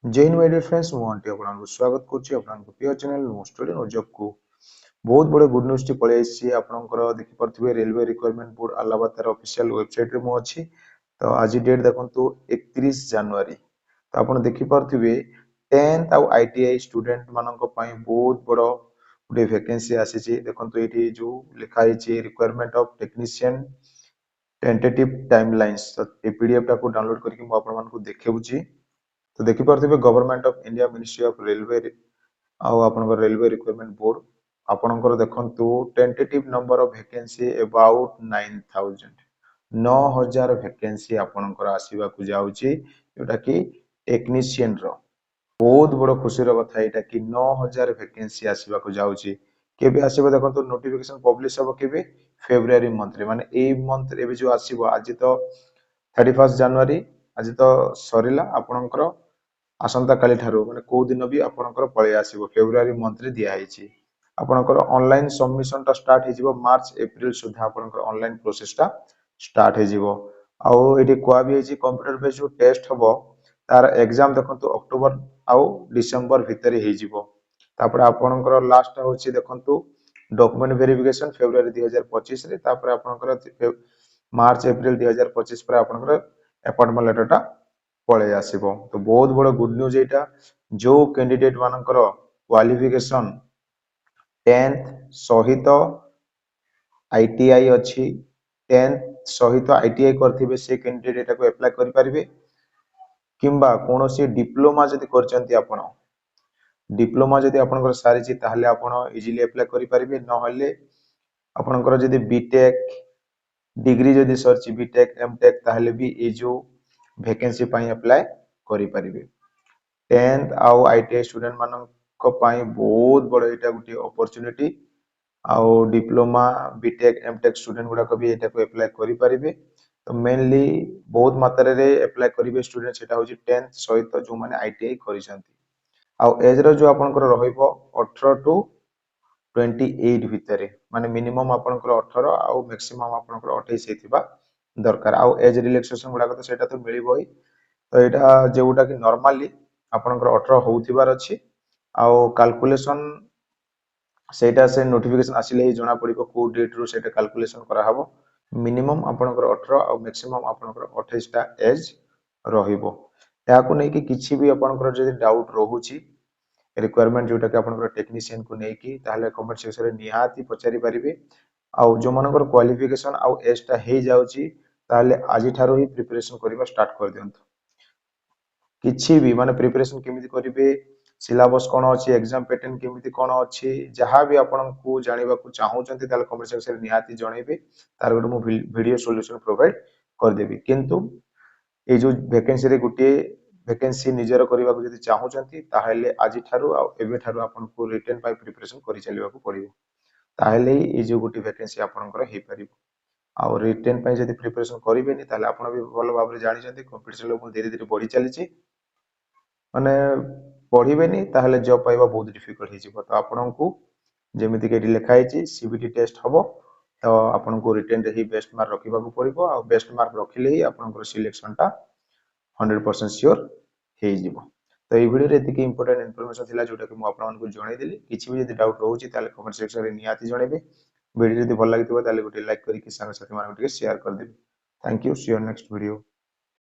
जय Hind my dear friends मुझे आपको स्वागत करुच्ची प्रिय चैनल नो स्टूडेंट और जॉब को बहुत बड़े गुड न्यूज टी पळे आसी आपनकर देखि परथिबे रेलवे रिक्वायरमेंट बोर्ड अलाहाबाद तार ऑफिशियल वेबसाइट रे मो अछि तो आज डेट देखंतु 31 जनवरी तो आपन देखि परथिबे 10th आउ आईटीआई स्टूडेंट मानक पई बहुत बड़ो गुटे वैकेंसी आसी छि देखंतु एठी जो लिखा छि requirement of technician tentative timelines तो ए पीडीएफ टा को डाउनलोड करके मो आपन मानकु देखेउछि तो देखि परथिबे government of India ministry of railway आउ आपनकर रेलवे रिक्वायरमेंट बोर्ड आपनकर देखंतु tentative number of vacancy about 9000 9000 vacancy आपनकर आसीबा को जाउची जोटा कि टेक्नीशियन रो बहुत बड़ खुशी रो कथा एटा कि 9000 वैकेंसी आसीबा को जाउची केबे आसीबो देखंतु नोटिफिकेशन पब्लिश हबो केबे फेब्रुआरी मंथ रे माने ए मंथ रे जो आसीबो आज तो 31 जनवरी आज तो सरिला आपनकर आसंता काली ठारो माने को दिन भी आपनकर पळे आसीबो फेब्रुआरी मंथ रे दिया हेछि आपनकर ऑनलाइन सबमिशन ता स्टार्ट हे जिवो मार्च अप्रैल सुधा आपनकर ऑनलाइन प्रोसेस ता स्टार्ट हे जिवो आउ एठी कोआ भी हेछि कंप्यूटर बेस्ड जो टेस्ट हबो तार एग्जाम देखंतु अक्टोबर आउ डिसेंबर भितर हे जिवो तापर आपनकर लास्ट होछि देखंतु डॉक्यूमेंट वेरिफिकेशन फेब्रुआरी 2025 रे तापर आपनकर मार्च अप्रैल 2025 पर आपनकर अपॉइंटमेंट लेटर ता पळे आसीबो तो बहुत बड़ गुड न्यूज एटा जो कैंडिडेट मानकर क्वालिफिकेशन 10th सहित आईटीआई अछि 10th सहित आईटीआई करथिबे से कैंडिडेट एटा को अप्लाई करि परिबे किंबा कोनोसी डिप्लोमा जदि करचंती आपण डिप्लोमा जदि आपनकर सारिछि ताहले आपण इजीली अप्लाई करि परिबे न हले आपनकर जदि बीटेक डिग्री जदि सरछि बीटेक एमटेक ताहले भी ए जो वैकेंसी पई अप्लाई करि परिबे 10th आउ आईटीआई स्टूडेंट मानक पई बहुत बड़ एटा गुटी अपॉर्चुनिटी आउ डिप्लोमा बीटेक एमटेक स्टूडेंट गुडा को भी एटा को अप्लाई करि परिबे तो मेनली बहुत मात्रा रे अप्लाई करिवे स्टूडेंट सेटा होछि 10th सहित जो माने आईटीआई करिसंती आउ एज रो जो आपनकर रहइबो 18 टू 28 भितरे माने मिनिमम आपनकर 18 आउ मैक्सिमम आपनकर 28 हेतिबा दरकार आउ एज रिलैक्सेशन गुडा तो सेटा तो मिलिबो ही तो एटा जेउटा कि नॉर्मली आपनकर 18 होउथिबार अछि आउ कैलकुलेशन सेटा से नोटिफिकेशन आसिले ही जणा पड़िबो को डेट रो सेटा कैलकुलेशन करा हबो मिनिमम आपनकर 18 आउ मैक्सिमम आपनकर 28 टा एज रहिबो या को नै कि किछि भी आपनकर जदि डाउट रहूची रिक्वायरमेंट जोटा कि आपनकर टेक्नीशियन को नै कि ताहले कमेंट सेक्शन रे निहाती पचारि परिबे आउ जो मानकर क्वालिफिकेशन आउ एज टा हे जाउची ताहले आजि थारो ही प्रिपरेशन करिबा स्टार्ट कर दियंतु किछि भी माने प्रिपरेशन केमिति करिवे सिलेबस कोन अछि एग्जाम पैटर्न केमिति कोन अछि जहां भी आपन को जानिबा को चाहउचंती ताले कमेंट सेक्शन रे निहाती जणैबे तार गोटे मो वीडियो सॉल्यूशन प्रोवाइड कर देबी किंतु ए जो वैकेंसी रे गुटे वैकेंसी निजर करिबा को जदि चाहउचंती ताहले आजि थारो आ एबे थारो आपन को रिटन पाई प्रिपरेशन करि चलिबा को पड़िबो ताहले ए जो गुटे वैकेंसी आपनकर हे परिबो आ रिटन पाई जदि प्रिपरेशन करिबेनी ताहले आपन भी भलो भाबरे जानि जंती कंपटीशन लेवल धीरे धीरे बढ़ी चलीची माने पढ़िबेनी ताहले जॉब पाइबा बहुत डिफिकल्ट हे जिवो तो आपनकू जेमिति के लिखा हेची सीबीटी टेस्ट हबो तो आपनकू रिटन रे ही बेस्ट मार्क रखिबा को पड़िबो आ बेस्ट मार्क रखिले ही आपनकर सिलेक्शन ता 100% श्योर हे जिवो तो ए वीडियो रे एतिकी इंपोर्टेंट इन्फॉर्मेशन थिला जोटा कि मु आपनकू जणाई देली किछि भी जदि डाउट रहउची ताले कमेंट सेक्शन रे निहाती जणेबे वीडियो जदि भल लागितबो ताले गोटे लाइक करिकि संग साथी मानक शेयर कर देबे thank you see you next video